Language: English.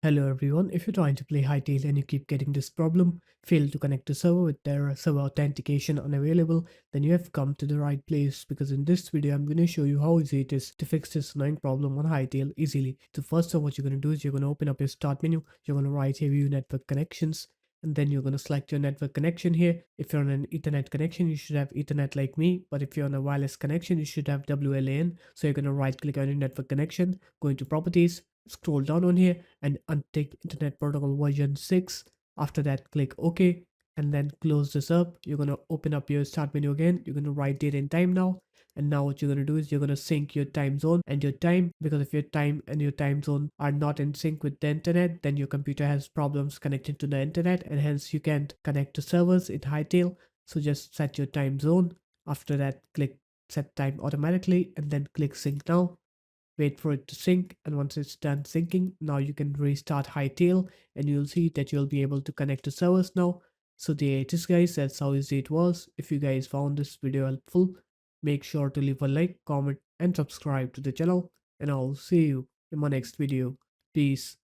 Hello everyone, if you're trying to play Hytale and you keep getting this problem, fail to connect to server with their server authentication unavailable, then you have come to the right place because in this video I'm going to show you how easy it is to fix this annoying problem on Hytale easily. So first of what you're going to do is you're going to open up your start menu, you're going to write here view network connections, and then you're going to select your network connection here. If you're on an Ethernet connection, you should have Ethernet like me, but if you're on a wireless connection, you should have WLAN. So you're going to right click on your network connection, go into properties, scroll down on here and untick Internet Protocol version 6. After that, click OK and then close this up. You're going to open up your start menu again. You're going to write date and time now. And now what you're going to do is you're going to sync your time zone and your time, because if your time and your time zone are not in sync with the internet, then your computer has problems connecting to the internet and hence you can't connect to servers in Hytale. So just set your time zone. After that, click set time automatically and then click sync now. Wait for it to sync, and once it's done syncing, now you can restart Hytale and you'll see that you'll be able to connect to servers now. So there it is guys, that's how easy it was. If you guys found this video helpful, make sure to leave a like, comment and subscribe to the channel, and I'll see you in my next video. Peace.